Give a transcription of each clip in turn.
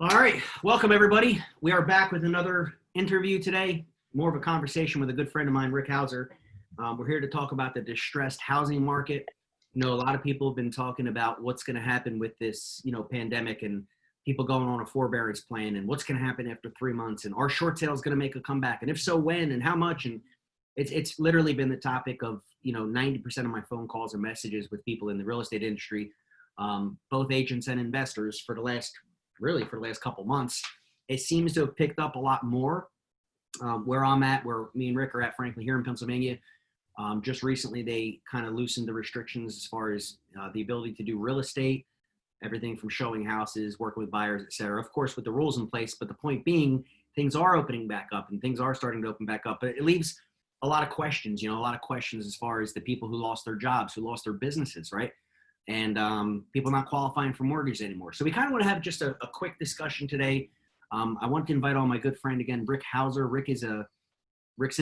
All right, welcome everybody. We are back with another interview today, more of a conversation with a good friend of mine, Rick Hauser. We're here to talk about the distressed housing market. You know, a lot of people have been talking about what's going to happen with this, pandemic and people going on a forbearance plan and what's going to happen after 3 months and are short sales going to make a comeback? And if so, when and how much? And it's literally been the topic of, 90% of my phone calls and messages with people in the real estate industry, both agents and investors for the last couple months. It seems to have picked up a lot more. Where I'm at, where me and Rick are at, frankly, here in Pennsylvania, just recently they kind of loosened the restrictions as far as the ability to do real estate, everything from showing houses, working with buyers, et cetera. Of course, with the rules in place, but the point being, things are opening back up and things are starting to open back up. But it leaves a lot of questions, as far as the people who lost their jobs, who lost their businesses, right? And people not qualifying for mortgages anymore. So we kind of want to have just a quick discussion today. I want to invite on my good friend again, Rick Hauser. Rick's an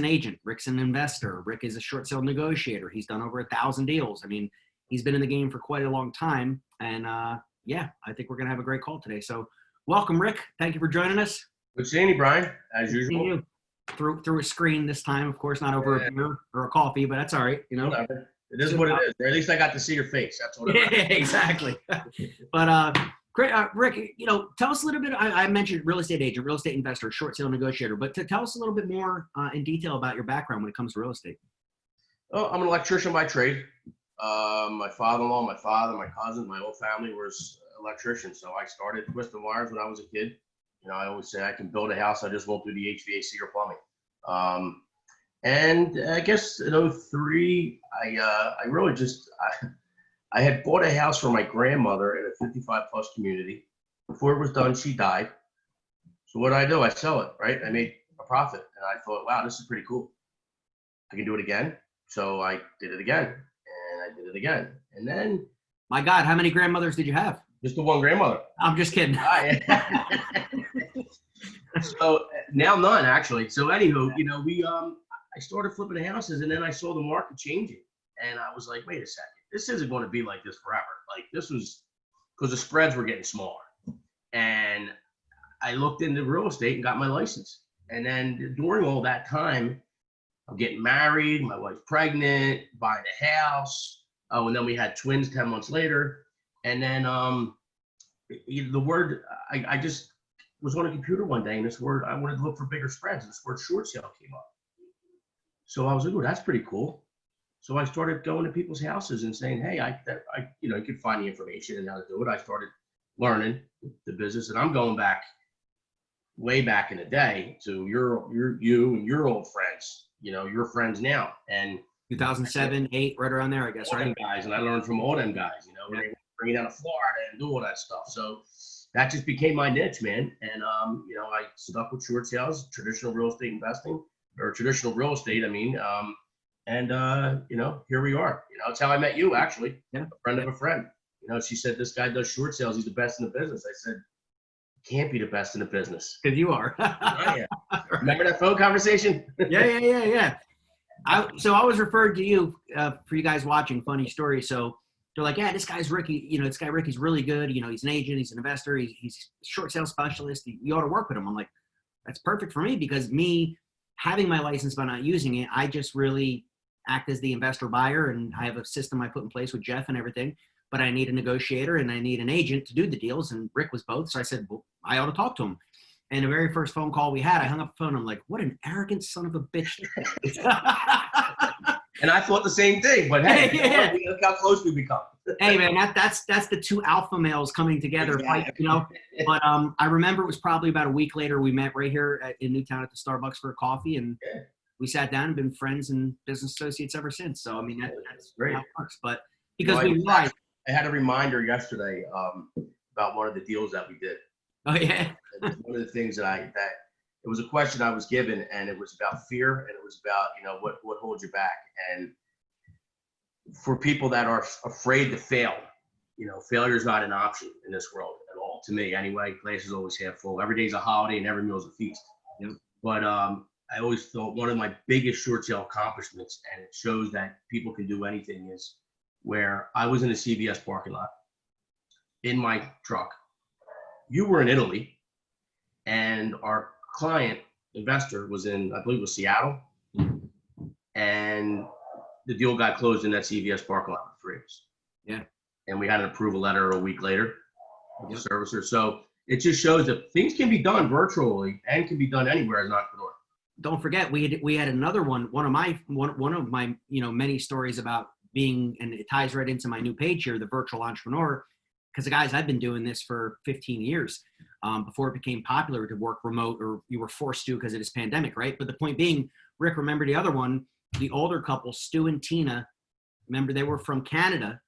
agent. Rick's an investor. Rick is a short sale negotiator. He's done over 1,000 deals. I mean, he's been in the game for quite a long time. And I think we're going to have a great call today. So welcome, Rick. Thank you for joining us. Good seeing you, Brian, as usual. You through a screen this time, of course, not over a beer or a coffee, but that's all right. Whatever. It is what it is. Or at least I got to see your face. That's what it is. Exactly. But great, Rick, tell us a little bit. I mentioned real estate agent, real estate investor, short sale negotiator, but to tell us a little bit more in detail about your background when it comes to real estate. Oh, I'm an electrician by trade. My father-in-law, my father, my cousins, my whole family was electricians. So I started twisting wires when I was a kid. I always say I can build a house. I just won't do the HVAC or plumbing. And I guess in 2003, I had bought a house for my grandmother in a 55 plus community. Before it was done, she died. So what do? I sell it, right? I made a profit. And I thought, wow, this is pretty cool. I can do it again. So I did it again. And I did it again. And then. My God, how many grandmothers did you have? Just the one grandmother. I'm just kidding. So now none, actually. So anywho, I started flipping houses, and then I saw the market changing. And I was like, wait a second. This isn't going to be like this forever. Like, this was because the spreads were getting smaller. And I looked into real estate and got my license. And then during all that time, I'm getting married, my wife's pregnant, buying a house. Oh, and then we had twins 10 months later. And then the word, I just was on a computer one day, and this word, I wanted to look for bigger spreads, and this word short sale came up. So I was like, oh, that's pretty cool. So I started going to people's houses and saying, hey, you could find the information and how to do it. I started learning the business, and I'm going back way back in the day to you and your old friends, your friends now. And 2007, 8, right around there, I guess, right? Guys, and I learned from all them guys, yeah. Bringing down to Florida and do all that stuff. So that just became my niche, man. And, I stuck with short sales, traditional real estate investing, or traditional real estate, here we are. It's how I met you, actually. Yeah. A friend of a friend. She said, this guy does short sales. He's the best in the business. I said, can't be the best in the business. Because you are. I am. Remember that phone conversation? Yeah. So I was referred to you for you guys watching. Funny story. So they're like, yeah, this guy's Ricky. This guy Ricky's really good. He's an agent. He's an investor. He's a short sales specialist. You ought to work with him. I'm like, that's perfect for me, because me having my license but not using it, I just really act as the investor buyer, and I have a system I put in place with Jeff and everything. But I need a negotiator and I need an agent to do the deals, and Rick was both. So I said, well, I ought to talk to him. And the very first phone call we had, I hung up the phone. I'm like, what an arrogant son of a bitch. And I thought the same thing, but hey, look how close we become. Hey man, that's the two alpha males coming together, exactly. But I remember it was probably about a week later we met right here in Newtown at the Starbucks for a coffee, and we sat down and been friends and business associates ever since. So that's great. How it works. But because I had a reminder yesterday about one of the deals that we did. Oh yeah. One of the things that it was a question I was given, and it was about fear, and it was about, what holds you back. And for people that are afraid to fail, failure is not an option in this world at all. To me, anyway, glass is always half full. Every day's a holiday and every meal's a feast. Yep. But I always thought one of my biggest short sale accomplishments, and it shows that people can do anything, is where I was in a CVS parking lot in my truck. You were in Italy. and our client investor was in, I believe it was Seattle, and the deal got closed in that CVS parking lot with 3 of us. Yeah. And we had an approval letter a week later with Yep. the servicer. So it just shows that things can be done virtually and can be done anywhere as an entrepreneur. Don't forget, we had another one of my many stories about being, and it ties right into my new page here, the virtual entrepreneur, because the guys, I've been doing this for 15 years before it became popular to work remote, or you were forced to because of this pandemic, right? But the point being, Rick, remember the other one, the older couple, Stu and Tina. Remember, they were from Canada.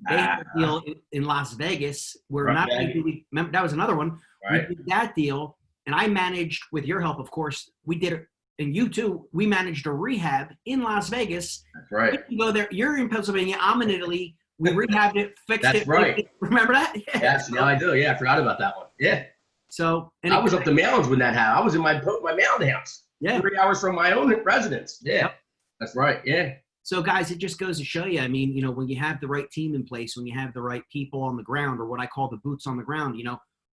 They had a deal in Las Vegas where Right, not yeah. only did we, remember, that was another one. Right. We did that deal, and I managed, with your help, of course, we did it, and you too, we managed a rehab in Las Vegas. That's right. We can go there. You're in Pennsylvania. I'm in Italy. We rehabbed it, fixed That's it. right. Remember that? Yeah. Yes, now I do. Yeah, I forgot about that one. Yeah. So, and I was up the mountains when that happened. I was in my mountain house. Yeah. 3 hours from my own residence. Yeah. Yep. That's right. Yeah. So, guys, it just goes to show you, I mean, when you have the right team in place, when you have the right people on the ground, or what I call the boots on the ground,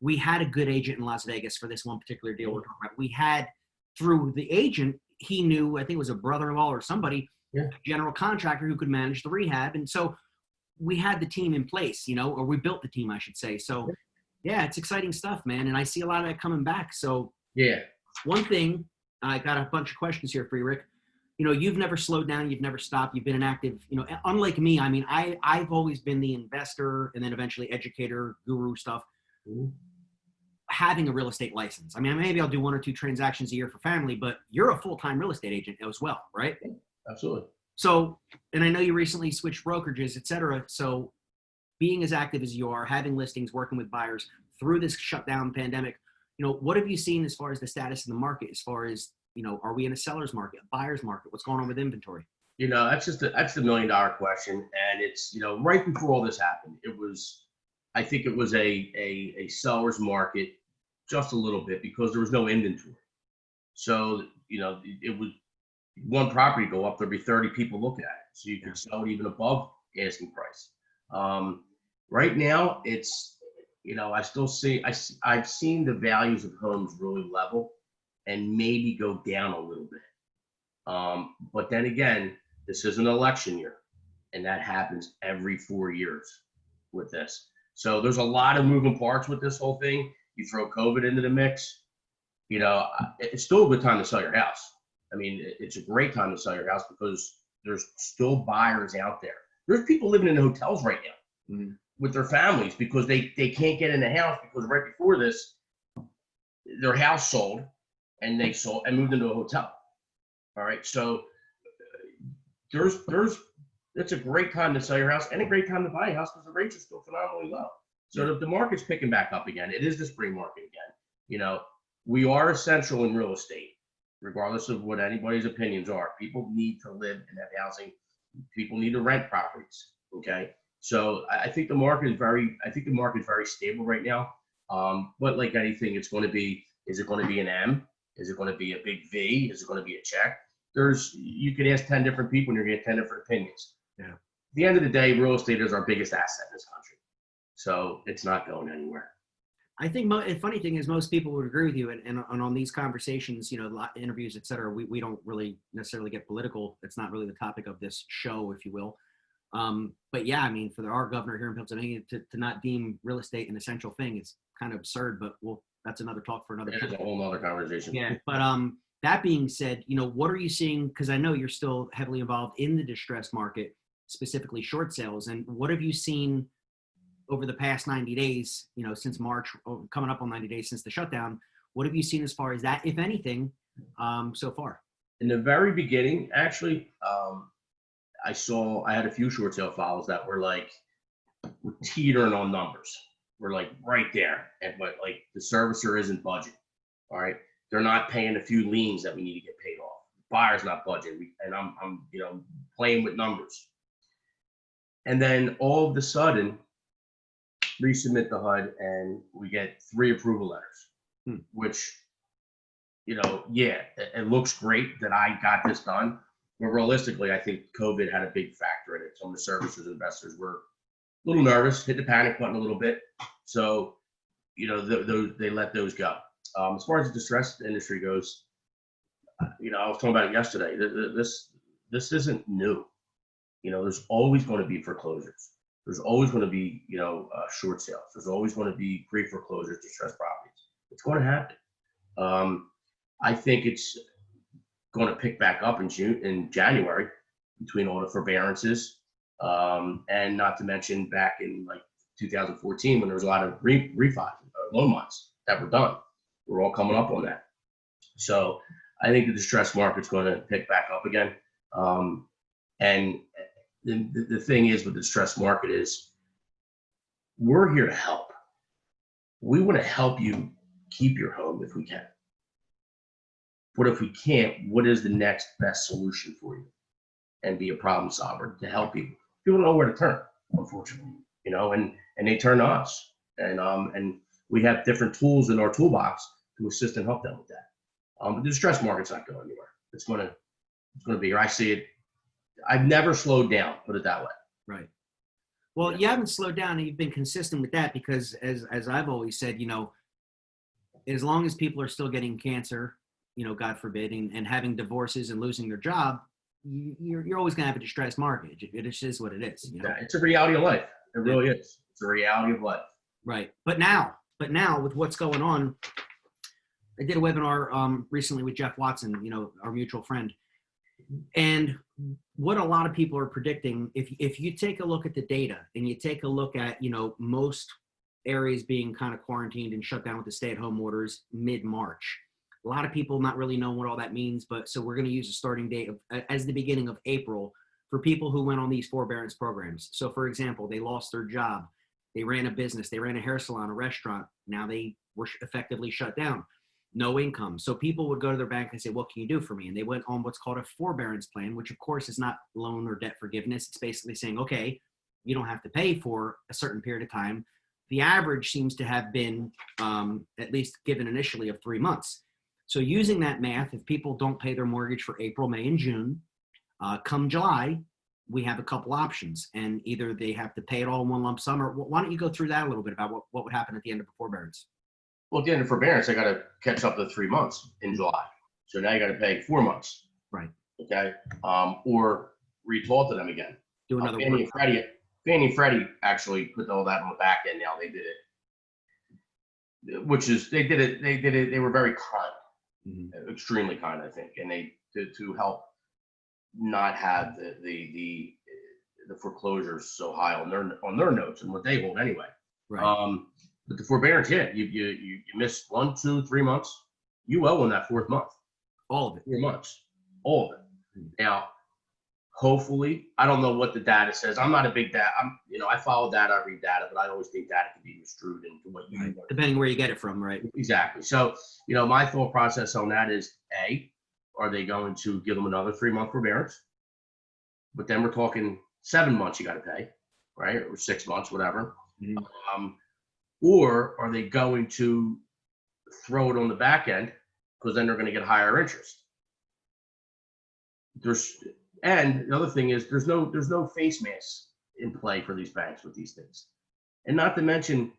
we had a good agent in Las Vegas for this one particular deal we're talking about. We had, through the agent, he knew, I think it was a brother-in-law or somebody, Yeah. a general contractor who could manage the rehab. And so we had the team in place, or we built the team, I should say. So, yeah, it's exciting stuff, man. And I see a lot of that coming back. So, Yeah. one thing, I got a bunch of questions here for you, Rick. You've never slowed down. You've never stopped. You've been an active, unlike me. I mean, I've always been the investor and then eventually educator, guru stuff. Mm-hmm. Having a real estate license. I mean, maybe I'll do 1 or 2 transactions a year for family, but you're a full-time real estate agent as well, right? Absolutely. So, and I know you recently switched brokerages, et cetera. So being as active as you are, having listings, working with buyers through this shutdown pandemic, what have you seen as far as the status of the market, as far as, are we in a seller's market, a buyer's market? What's going on with inventory? That's the $1 million question. And it's, right before all this happened, I think it was a seller's market just a little bit because there was no inventory. So, it was one property go up, there'd be 30 people looking at it. So you could sell it even above asking price. Right now it's, I still see, I've seen the values of homes really level and maybe go down a little bit. But then again, this is an election year, and that happens every 4 years with this. So there's a lot of moving parts with this whole thing. You throw COVID into the mix, it's still a good time to sell your house. I mean, it's a great time to sell your house because there's still buyers out there. There's people living in hotels right now with their families because they can't get in the house because right before this, their house sold and they sold and moved into a hotel. All right. So it's a great time to sell your house and a great time to buy a house because the rates are still phenomenally low. So if the market's picking back up again, it is the spring market again. We are essential in real estate, regardless of what anybody's opinions are. People need to live in that housing. People need to rent properties. Okay. So I think the market is very stable right now. But like anything, is it going to be an M? Is it going to be a big V? Is it going to be a check? You could ask 10 different people and you're going to get 10 different opinions. Yeah. At the end of the day, real estate is our biggest asset in this country. So it's not going anywhere. I think the funny thing is most people would agree with you. And on these conversations, interviews, et cetera, we don't really necessarily get political. It's not really the topic of this show, if you will. But yeah, I mean, for our governor here in Pennsylvania to not deem real estate an essential thing is kind of absurd, but that's another talk for another show. It's a whole nother conversation. Yeah. But that being said, what are you seeing? Because I know you're still heavily involved in the distressed market, specifically short sales. And what have you seen over the past 90 days, since March, coming up on 90 days since the shutdown? What have you seen as far as that, if anything, so far? In the very beginning, actually, I had a few short sale files that were teetering on numbers. We're right there. But the servicer isn't budgeting. All right. They're not paying a few liens that we need to get paid off. The buyer's not budgeting. And I'm playing with numbers. And then all of a sudden, resubmit the HUD and we get 3 approval letters, which, it looks great that I got this done. But realistically, I think COVID had a big factor in it. Some of the servicers and investors were a little nervous, hit the panic button a little bit. So, they let those go. As far as the distressed industry goes, I was talking about it yesterday. This isn't new. There's always going to be foreclosures. There's always going to be, short sales. There's always going to be pre-foreclosures, distressed properties. It's going to happen. I think it's going to pick back up in January between all the forbearances, and not to mention back in like 2014 when there was a lot of refi loan months that were done. We're all coming up on that. So I think the distressed market's going to pick back up again. And the thing is with the distressed market is we're here to help. We want to help you keep your home if we can. But if we can't, what is the next best solution for you? And be a problem solver to help people. People don't know where to turn, unfortunately, and they turn to us. And we have different tools in our toolbox to assist and help them with that. But the distressed market's not going anywhere. It's going to be here. I see it. I've never slowed down, put it that way. Right. Well, you haven't slowed down, and you've been consistent with that because, as I've always said, as long as people are still getting cancer, God forbid, and having divorces and losing their job, you're always going to have a distressed market. It just is what it is. Yeah, it's a reality of life. It really is. It's a reality of life. Right. But now with what's going on, I did a webinar recently with Jeff Watson, our mutual friend. And what a lot of people are predicting, if you take a look at the data and you take a look at, most areas being kind of quarantined and shut down with the stay-at-home orders mid-March. A lot of people not really know what all that means, but so we're going to use a starting date as the beginning of April for people who went on these forbearance programs. So, for example, they lost their job, they ran a business, they ran a hair salon, a restaurant. Now they were effectively shut down, no income. So people would go to their bank and say, "What can you do for me?" And they went on what's called a forbearance plan, which of course is not loan or debt forgiveness. It's basically saying, okay, you don't have to pay for a certain period of time. The average seems to have been at least given initially of 3 months. So using that math, if people don't pay their mortgage for April, May, and June, come July, we have a couple options. And either they have to pay it all in one lump sum, or why don't you go through that a little bit about what would happen at the end of the forbearance? Well, at the end of forbearance, I got to catch up to 3 months in July. So now you got to pay 4 months. Right. Okay. Or redefault to them again. Do another Fannie and Freddie actually put all that on the back end. Now they did it, they were very kind. Mm-hmm. Extremely kind, I think, and they to help not have the foreclosures so high on their notes and what they hold anyway. Right. But the forbearance, you miss 1, 2, 3 months, you owe on that 4th month. All of it. 4 months, all of it. Mm-hmm. Now, hopefully, I don't know what the data says. I'm not a big data. I follow data, I read data, but I always think data can be misconstrued into what you right. Depending where you get it from, right? Exactly. So, my thought process on that is, A, are they going to give them another 3-month forbearance? But then we're talking 7 months you got to pay, right? Or 6 months, whatever. Mm-hmm. Or are they going to throw it on the back end because then they're going to get higher interest? And the other thing is there's no face mask in play for these banks with these things. And not to mention,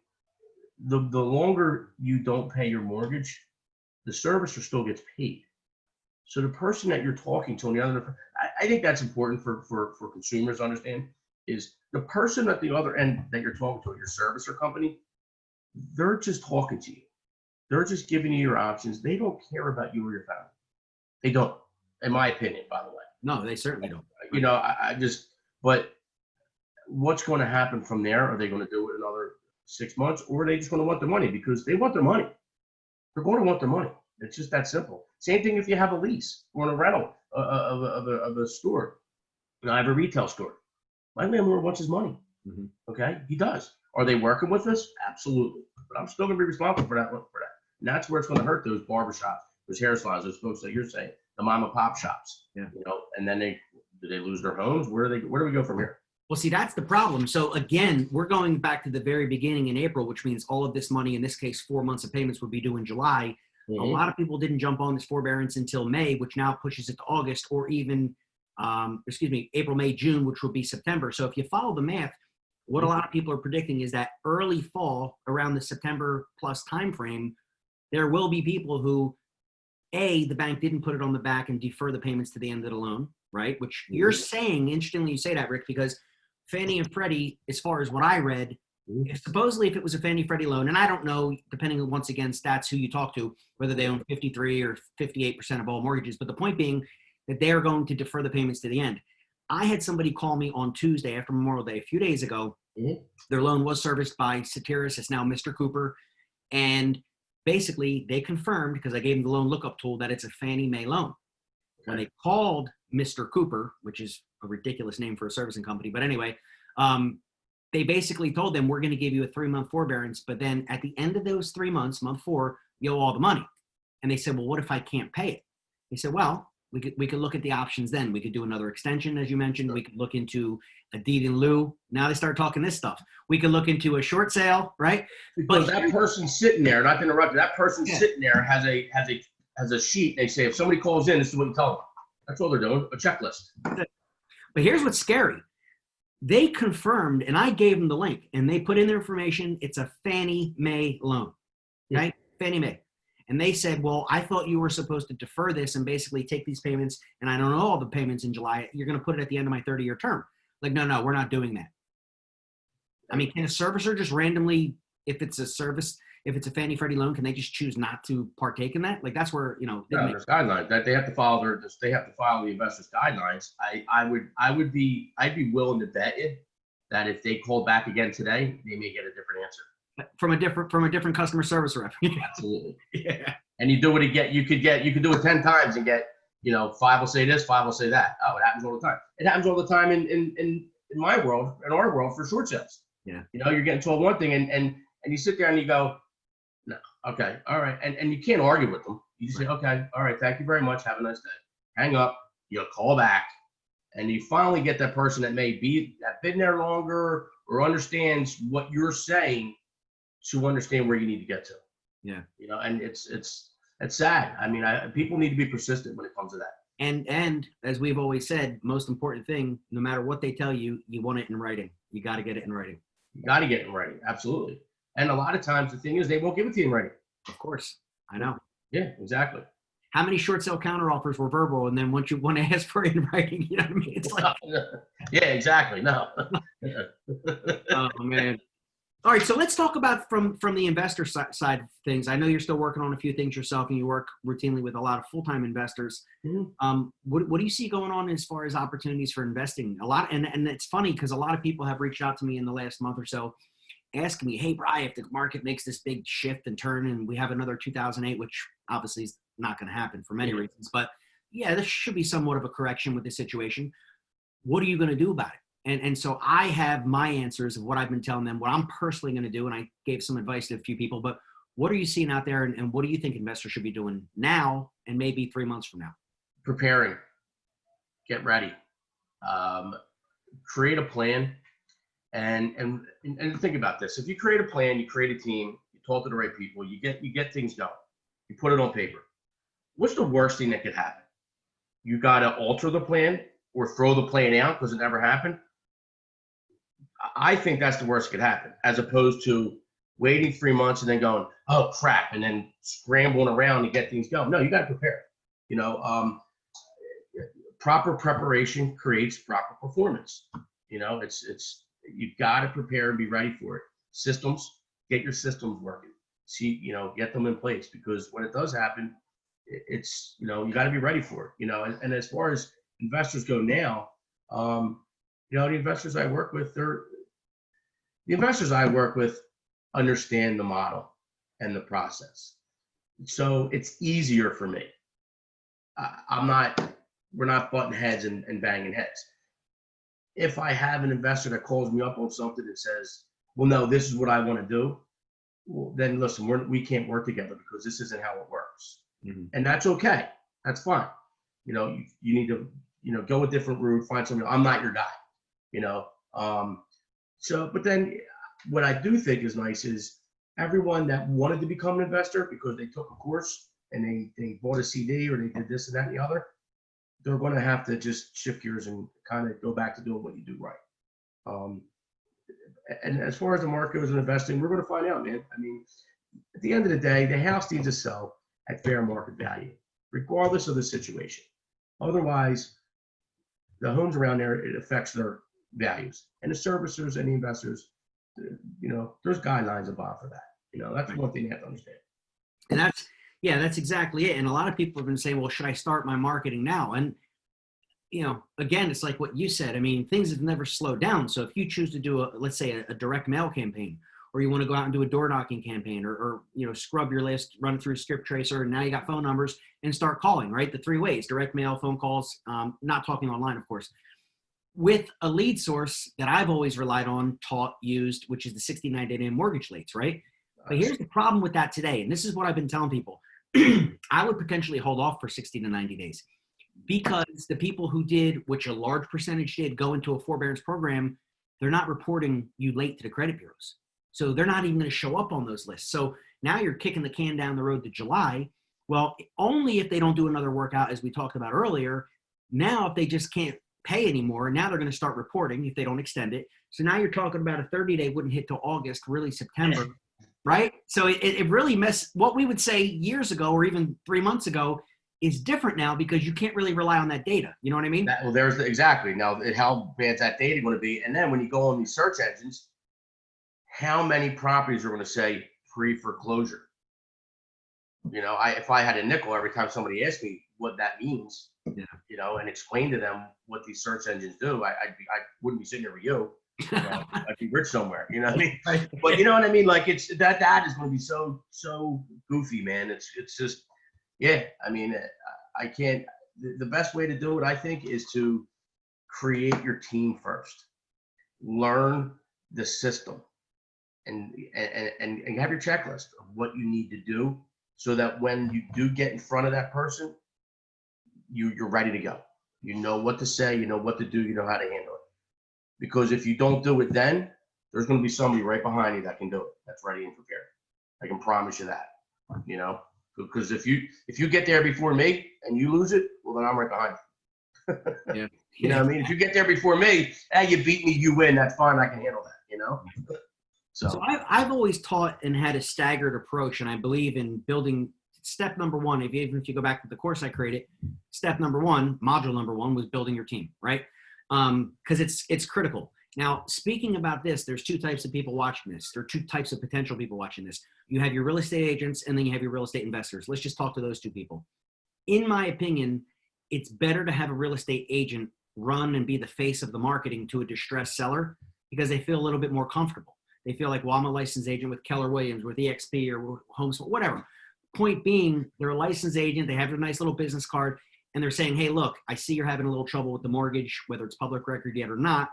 the longer you don't pay your mortgage, the servicer still gets paid. So the person that you're talking to on the other, I think that's important for consumers to understand, is the person at the other end that you're talking to, your servicer company, they're just talking to you. They're just giving you your options. They don't care about you or your family. They don't, in my opinion, by the way. No, they certainly don't. But what's going to happen from there? Are they going to do it another 6 months, or are they just going to want the money? Because they want their money. They're going to want their money. It's just that simple. Same thing if you have a lease or a rental of a store. I have a retail store. My landlord wants his money. Mm-hmm. Okay, he does. Are they working with us? Absolutely. But I'm still going to be responsible for that. And that's where it's going to hurt those barbershops, those hair salons, those folks that you're saying, the mom and pop shops. Yeah. And then do they lose their homes? Where do we go from here? Well, see, that's the problem. So again, we're going back to the very beginning in April, which means all of this money, in this case, 4 months of payments would be due in July. Mm-hmm. A lot of people didn't jump on this forbearance until May, which now pushes it to August, or even, April, May, June, which will be September. So if you follow the math, what a lot of people are predicting is that early fall, around the September plus timeframe, there will be people who, A, the bank didn't put it on the back and defer the payments to the end of the loan, right? Which you're saying, interestingly, you say that, Rick, because Fannie and Freddie, as far as what I read, supposedly if it was a Fannie Freddie loan, and I don't know, depending on, once again, stats who you talk to, whether they own 53 or 58% of all mortgages, but the point being that they are going to defer the payments to the end. I had somebody call me on Tuesday after Memorial Day a few days ago. Their loan was serviced by Satiris. It's now Mr. Cooper. And basically they confirmed, because I gave them the loan lookup tool, that it's a Fannie Mae loan. When they called Mr. Cooper, which is a ridiculous name for a servicing company, but anyway, they basically told them, we're going to give you a 3-month forbearance, but then at the end of those 3 months, month 4, you owe all the money. And they said, well, what if I can't pay it? He said, well, we could look at the options then. We could do another extension, as you mentioned. We could look into a deed in lieu. Now they start talking this stuff. We could look into a short sale, right? Because that person sitting there, not to interrupt you, that person sitting there has a sheet. They say, if somebody calls in, this is what you tell them. That's all they're doing, a checklist. But here's what's scary. They confirmed, and I gave them the link, and they put in their information. It's a Fannie Mae loan, right? Fannie Mae. And they said, well, I thought you were supposed to defer this and basically take these payments, and I don't know all the payments in July. You're going to put it at the end of my 30-year term. Like, no, we're not doing that. I mean, can a servicer just randomly, if it's a Fannie Freddie loan, can they just choose not to partake in that? Like, that's where, No, there's guidelines that they have to follow. They have to follow the investor's guidelines. I'd be willing to bet you that if they called back again today, they may get a different answer. From a different customer service rep. Absolutely. Yeah. And you do it you could do it 10 times and get, 5 will say this, 5 will say that. Oh, it happens all the time. It happens all the time in my world, in our world, for short sales. Yeah. You're getting told one thing and you sit there and you go, no, okay, all right. And you can't argue with them. You just say, okay, all right, thank you very much. Have a nice day. Hang up, you call back, and you finally get that person that may be that been there longer or understands what you're saying to understand where you need to get to. Yeah. And it's sad. I mean, people need to be persistent when it comes to that. And as we've always said, most important thing, no matter what they tell you, you want it in writing. You got to get it in writing. You got to get it in writing. Absolutely. And a lot of times the thing is they won't give it to you in writing. Of course. I know. Yeah, exactly. How many short sale counter offers were verbal, and then once you want to ask for it in writing, you know what I mean? It's like, yeah, exactly. No. Oh man. All right, so let's talk about from the investor side of things. I know you're still working on a few things yourself, and you work routinely with a lot of full-time investors. Mm-hmm. What do you see going on as far as opportunities for investing? And it's funny because a lot of people have reached out to me in the last month or so, asking me, "Hey, Bri, if the market makes this big shift and turn, and we have another 2008, which obviously is not going to happen for many reasons, but yeah, this should be somewhat of a correction with this situation. What are you going to do about it?" And so I have my answers of what I've been telling them, what I'm personally going to do. And I gave some advice to a few people, but what are you seeing out there? And what do you think investors should be doing now and maybe 3 months from now? Preparing, get ready, create a plan. And think about this. If you create a plan, you create a team, you talk to the right people, you get things going, you put it on paper. What's the worst thing that could happen? You got to alter the plan or throw the plan out because it never happened. I think that's the worst that could happen, as opposed to waiting 3 months and then going, oh crap, and then scrambling around to get things going. No, you got to prepare. Proper preparation creates proper performance. It's you've got to prepare and be ready for it. Systems, get your systems working. See, get them in place, because when it does happen, it's you got to be ready for it. And as far as investors go now, the investors I work with understand the model and the process, so it's easier for me. We're not butting heads and banging heads. If I have an investor that calls me up on something and says, well, no, this is what I want to do, well, then listen, we can't work together because this isn't how it works. Mm-hmm. And that's okay. That's fine. You need to, go a different route, find somebody. I'm not your guy, but then what I do think is nice is everyone that wanted to become an investor because they took a course and they bought a CD or they did this and that and the other, they're going to have to just shift gears and kind of go back to doing what you do right. And as far as the market goes in investing, we're going to find out, man. I mean, at the end of the day, the house needs to sell at fair market value, regardless of the situation. Otherwise, the homes around there, it affects their values. And the servicers and the investors, there's guidelines involved for that. That's Right. one thing you have to understand. And that's exactly it. And a lot of people have been saying, well, should I start my marketing now? And, again, it's like what you said. I mean, things have never slowed down. So if you choose to do let's say a direct mail campaign, or you want to go out and do a door knocking campaign, or scrub your list, run through Strip Tracer, and now you got phone numbers and start calling, right? The three ways: direct mail, phone calls, not talking online, of course. With a lead source that I've always relied on, taught, used, which is the 60, 90-day mortgage leads, right? But here's the problem with that today, and this is what I've been telling people. I would potentially hold off for 60 to 90 days, because the people who did, which a large percentage did, go into a forbearance program, they're not reporting you late to the credit bureaus. So they're not even going to show up on those lists. So now you're kicking the can down the road to July. Well, only if they don't do another workout, as we talked about earlier. Now, if they just can't pay anymore, now they're going to start reporting if they don't extend it. So now you're talking about a 30-day wouldn't hit till August, really September, right? So it really what we would say years ago or even 3 months ago is different now, because you can't really rely on that data. You know what I mean? Exactly. Now, how bad's that data going to be? And then when you go on these search engines, how many properties are going to say pre-foreclosure? If I had a nickel every time somebody asked me what that means, and explain to them what these search engines do, I wouldn't be sitting here with you. I'd be rich somewhere. You know what I mean? Right. But you know what I mean? Like, it's that is going to be so goofy, man. It's just, yeah. I mean, I can't. The best way to do it, I think, is to create your team first, learn the system, and have your checklist of what you need to do, so that when you do get in front of that person, you're ready to go. You know what to say, you know what to do, you know how to handle it. Because if you don't do it then, there's going to be somebody right behind you that can do it, that's ready and prepared. I can promise you that. Because if you get there before me and you lose it, well, then I'm right behind you. Yeah. You know what I mean? If you get there before me, you beat me, you win, that's fine, I can handle that, So I've always taught and had a staggered approach, and I believe in building. Step number one, even if you go back to the course I created, step number one, module number one, was building your team, right? Because it's critical. Now, speaking about this, there's two types of people watching this. There are two types of potential people watching this. You have your real estate agents, and then you have your real estate investors. Let's just talk to those two people. In my opinion, it's better to have a real estate agent run and be the face of the marketing to a distressed seller, because they feel a little bit more comfortable. They feel like, well, I'm a licensed agent with Keller Williams, with EXP, or Homes, whatever. Point being, they're a licensed agent. They have their nice little business card, and they're saying, hey, look, I see you're having a little trouble with the mortgage, whether it's public record yet or not.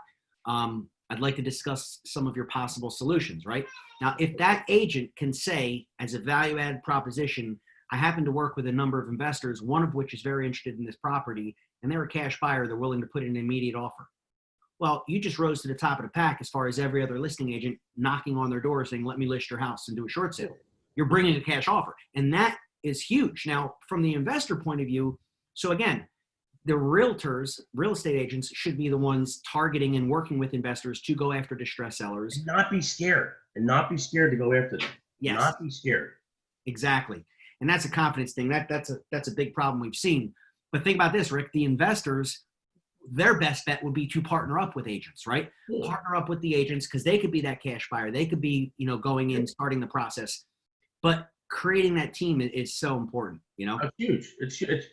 I'd like to discuss some of your possible solutions, right? Now, if that agent can say, as a value-added proposition, I happen to work with a number of investors, one of which is very interested in this property, and they're a cash buyer, they're willing to put in an immediate offer. Well, you just rose to the top of the pack as far as every other listing agent knocking on their door saying, let me list your house and do a short sale. You're bringing a cash offer, and that is huge. Now, from the investor point of view, so again, the realtors, real estate agents, should be the ones targeting and working with investors to go after distressed sellers. And not be scared. And not be scared to go after them. Yes. Not be scared. Exactly. And that's a confidence thing. That's a big problem we've seen. But think about this, Rick, the investors, their best bet would be to partner up with agents, right? Yeah. Partner up with the agents, because they could be that cash buyer. They could be, going in, starting the process. But creating that team is so important, It's huge. It's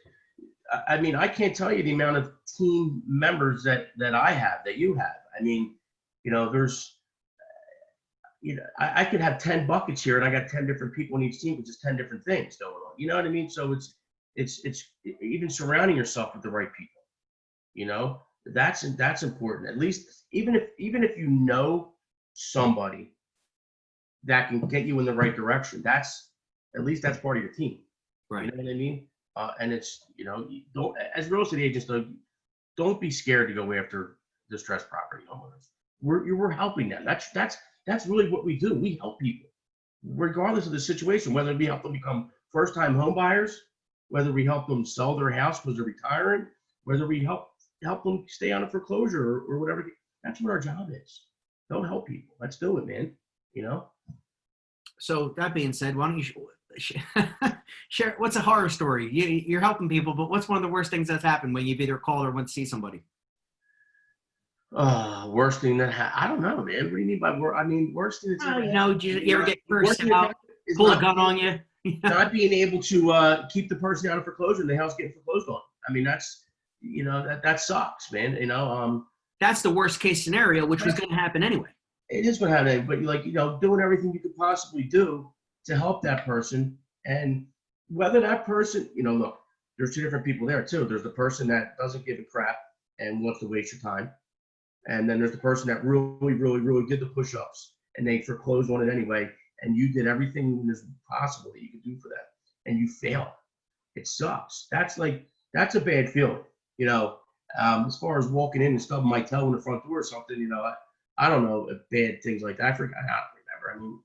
I mean, I can't tell you the amount of team members that I have, that you have. I mean, there's, I could have 10 buckets here, and I got 10 different people in each team with just 10 different things going on. You know what I mean? So it's even surrounding yourself with the right people. That's important. At least even if you know somebody that can get you in the right direction, that's part of your team. Right. You know what I mean? And it's, don't, as real estate agents, though, don't be scared to go after distressed property homeowners. We're helping them. That's really what we do. We help people, regardless of the situation, whether we help them become first-time home buyers, whether we help them sell their house because they're retiring, whether we help them stay on a foreclosure or whatever. That's what our job is. Don't help people. Let's do it, man. So that being said, why don't you share what's a horror story? You're helping people, but what's one of the worst things that's happened when you've either called or went to see somebody? Worst thing that I don't know, man. What do you mean by worst? I mean, worst thing that's Oh, ever you know, happened. you ever get Worst cursed thing that out, happened is pull a gun on you? not being able to keep the person out of foreclosure and the house getting foreclosed on. I mean, that's that sucks, man. That's the worst case scenario, which was That's going to happen anyway. it is what happened, but like doing everything you could possibly do to help that person, and whether that person, look, there's two different people there too. There's the person that doesn't give a crap and wants to waste your time, and then there's the person that really, really, really did the push-ups and they foreclosed on it anyway, and you did everything that's possible that you could do for that, and you failed. It sucks. That's a bad feeling. As far as walking in and stubbing my toe in the front door or something, I don't know if bad things like that. I forgot. I don't remember. I mean,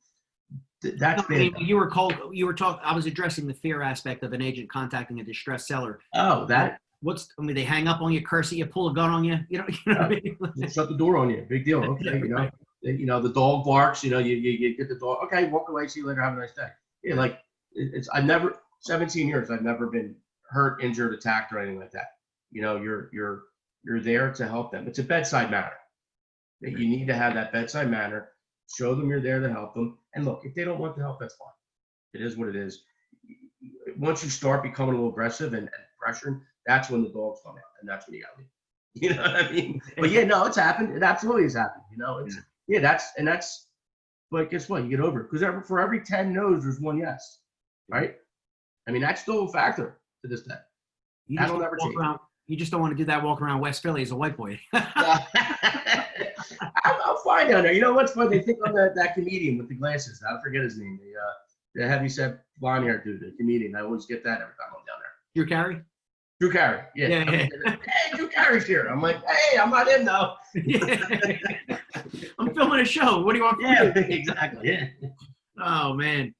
that's No, I bad. mean, you were called. You were talking. I was addressing the fear aspect of an agent contacting a distressed seller. Oh, that. I mean, they hang up on you, curse at you, pull a gun on you. You know what I mean? Shut the door on you. Big deal. Okay, Right. the dog barks. You get the dog. Okay, walk away. See you later. Have a nice day. Yeah, like I've never 17 years. I've never been hurt, injured, attacked, or anything like that. You're there to help them. It's a bedside manner. That you need to have that bedside manner. Show them you're there to help them. And look, if they don't want the help, that's fine. It is what it is. Once you start becoming a little aggressive and pressuring, that's when the dogs come out, and that's when you got to leave. You know what I mean? But yeah, no, it's happened. It absolutely has happened. That's. But guess what? You get over it because for every 10 no's, there's one yes, right? I mean, that's still a factor to this day. That'll never change. You just don't want to do that walk around West Philly as a white boy. I'm fine down there. You know what's funny? They think I'm that comedian with the glasses. I forget his name. The heavyset blonde hair dude, the comedian. I always get that every time I'm down there. Drew Carey? Drew Carey. Yeah. Hey, Drew Carey's here. I'm like, hey, I'm not in though. I'm filming a show. What do you want from me? Yeah, exactly. Yeah. Oh, man.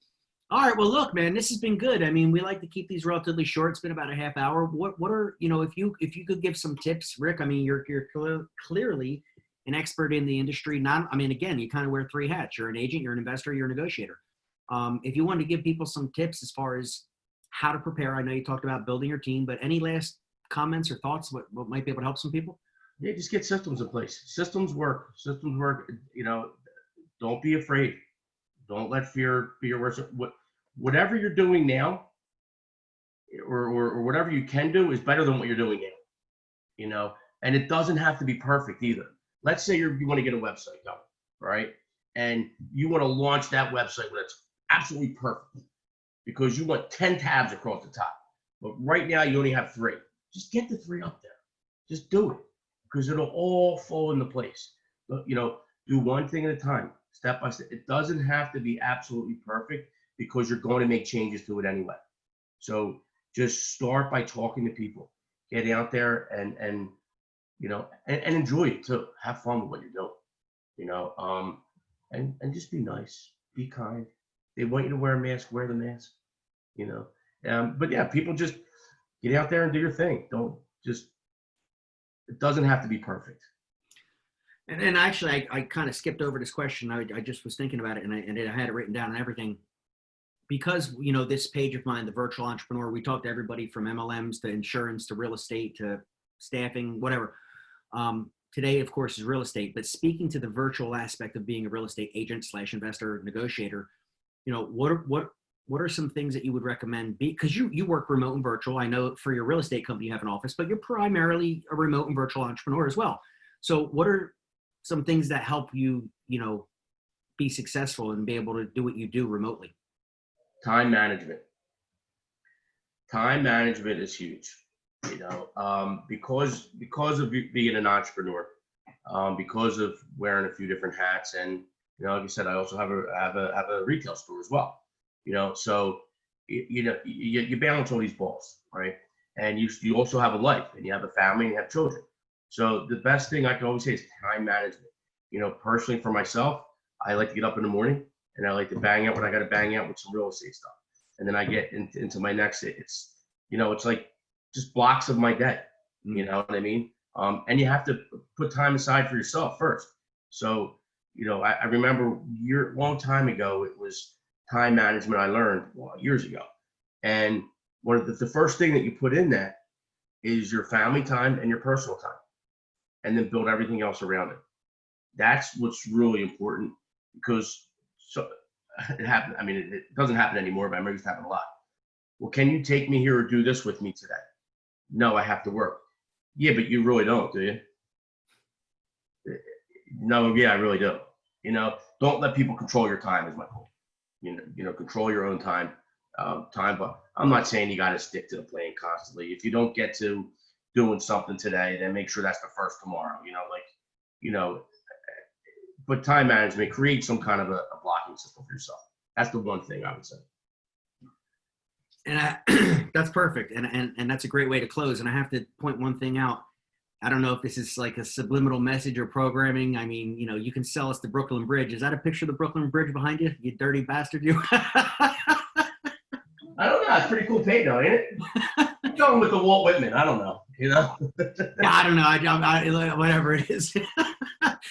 All right. Well, look, man, this has been good. I mean, we like to keep these relatively short. It's been about a half hour. What are, if you could give some tips, Rick, I mean, you're clearly an expert in the industry. Again, you kind of wear three hats. You're an agent, you're an investor, you're a negotiator. If you wanted to give people some tips as far as how to prepare, I know you talked about building your team, but any last comments or thoughts, what might be able to help some people? Yeah, just get systems in place. Systems work. Systems work. Don't be afraid. Don't let fear be your worst. Whatever you're doing now, or whatever you can do, is better than what you're doing now. And it doesn't have to be perfect either. Let's say you want to get a website going, right? And you want to launch that website when it's absolutely perfect because you want 10 tabs across the top. But right now you only have 3. Just get the 3 up there. Just do it because it'll all fall into place. But, do one thing at a time, step by step. It doesn't have to be absolutely perfect because you're going to make changes to it anyway. So just start by talking to people. Get out there and enjoy it too. Have fun with what you're doing. And just be nice, be kind. They want you to wear a mask, wear the mask. But yeah, people just get out there and do your thing. It doesn't have to be perfect. And actually, I kind of skipped over this question. I just was thinking about it, and I had it written down and everything. Because, this page of mine, the virtual entrepreneur, we talk to everybody from MLMs to insurance to real estate to staffing, whatever. Today, of course, is real estate. But speaking to the virtual aspect of being a real estate agent / investor, negotiator, what are some things that you would recommend? Because you work remote and virtual. I know for your real estate company, you have an office, but you're primarily a remote and virtual entrepreneur as well. So what are some things that help you, be successful and be able to do what you do remotely? Time management. Time management is huge, because of being an entrepreneur, because of wearing a few different hats, and like I said, I also have a retail store as well. So you balance all these balls, right? And you also have a life, and you have a family, and you have children. So the best thing I can always say is time management. Personally for myself, I like to get up in the morning and I like to bang out what I got to bang out with some real estate stuff. And then I get into my next, it's like just blocks of my day, you know what I mean? And you have to put time aside for yourself first. So, I remember long time ago, it was, time management I learned years ago. And one of the first thing that you put in that is your family time and your personal time, and then build everything else around it. That's what's really important, because so it happened. I mean, it doesn't happen anymore, but I remember it used to happen a lot. Well, can you take me here or do this with me today? No, I have to work. Yeah, but you really don't, do you? No, yeah, I really do. You know, don't let people control your time is my goal. Control your own time. But I'm not saying you got to stick to the plan constantly. If you don't get to doing something today, then make sure that's the first tomorrow. But time management, create some kind of a blocking system for yourself. That's the one thing I would say. And that's perfect. And that's a great way to close. And I have to point one thing out. I don't know if this is like a subliminal message or programming. I mean, you can sell us the Brooklyn Bridge. Is that a picture of the Brooklyn Bridge behind you? You dirty bastard, you. I don't know. It's pretty cool paint though, ain't it? I'm going with the Walt Whitman. I don't know. Yeah, I don't know. I whatever it is.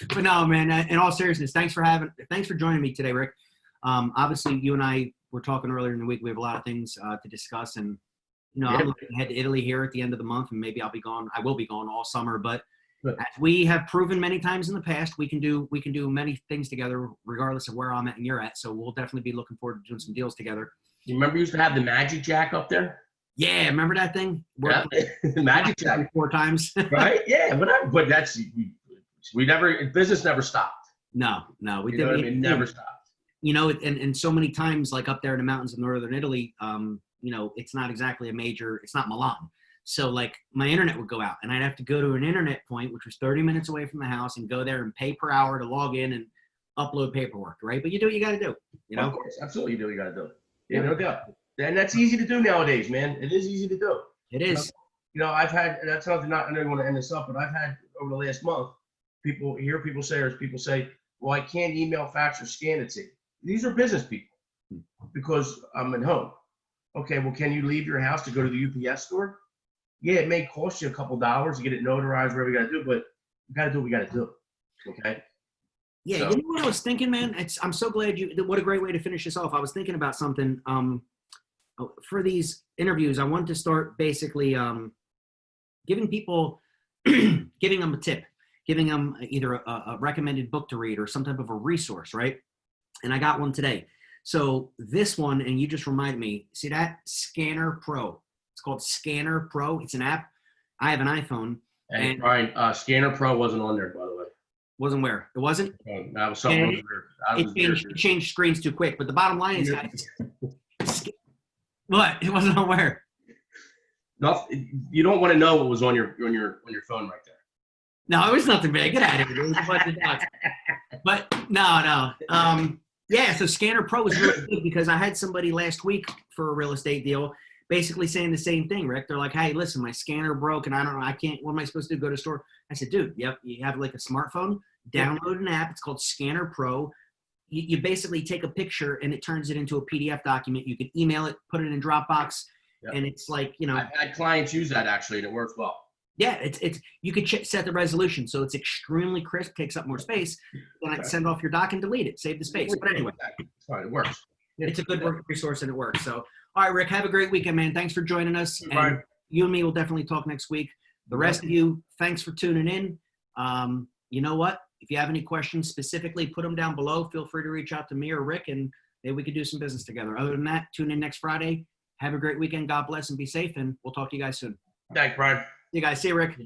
But no, man, in all seriousness, thanks for joining me today, Rick. Obviously you and I were talking earlier in the week. We have a lot of things to discuss, and I'm looking ahead to Italy here at the end of the month, and maybe I will be gone all summer, but as we have proven many times in the past, we can do many things together regardless of where I'm at and you're at. So we'll definitely be looking forward to doing some deals together. You remember you used to have the Magic Jack up there? Yeah, remember that thing? Yeah, the Magic Jack 4 times. Right? Yeah, but that's we never, business never stopped. No, we didn't. Know what I mean? Never stopped. And so many times, like up there in the mountains of northern Italy, it's not exactly it's not Milan. So like my internet would go out, and I'd have to go to an internet point, which was 30 minutes away from the house, and go there and pay per hour to log in and upload paperwork, right? But you do what you got to do, Of course, absolutely, you do what you got to do. Yeah, no doubt. And that's easy to do nowadays, man. It is easy to do. It is. I've had, that's something, I don't want to end this up, but I've had over the last month, people say, well, I can't email, fax, or scan it to you. These are business people because I'm at home. Okay, well, can you leave your house to go to the UPS store? Yeah, it may cost you a couple dollars to get it notarized, whatever you got to do, but you got to do what we got to do. Okay. Yeah, so. You know what I was thinking, man? I'm so glad what a great way to finish this off. I was thinking about something. For these interviews, I wanted to start basically giving people, giving them a tip, giving them either a recommended book to read or some type of a resource, right? And I got one today. So this one, and you just reminded me, see that? Scanner Pro. It's called Scanner Pro. It's an app. I have an iPhone. And Brian, Scanner Pro wasn't on there, by the way. Wasn't where? It wasn't? That was something it changed screens too quick. But the bottom line is, guys, what? It wasn't on where? You don't want to know what was on your phone right there. No, it was nothing big. Get out of here. It was a bunch of dots. But no. Yeah, so Scanner Pro is really good because I had somebody last week for a real estate deal basically saying the same thing, Rick. They're like, hey, listen, my scanner broke and I don't know, I can't, what am I supposed to do? Go to a store? I said, dude, yep, you have like a smartphone, download an app. It's called Scanner Pro. You basically take a picture and it turns it into a PDF document. You can email it, put it in Dropbox, and it's like, I've had clients use that actually and it works well. Yeah, it's you could set the resolution so it's extremely crisp, takes up more space. Then I'd send off your doc and delete it, save the space. But anyway, it's fine, it works. It's a good resource and it works. So, all right, Rick, have a great weekend, man. Thanks for joining us. And you and me will definitely talk next week. The rest of you, thanks for tuning in. You know what? If you have any questions specifically, put them down below. Feel free to reach out to me or Rick, and maybe we could do some business together. Other than that, tune in next Friday. Have a great weekend. God bless and be safe, and we'll talk to you guys soon. Thanks, Brian. See you guys. See you, Rick.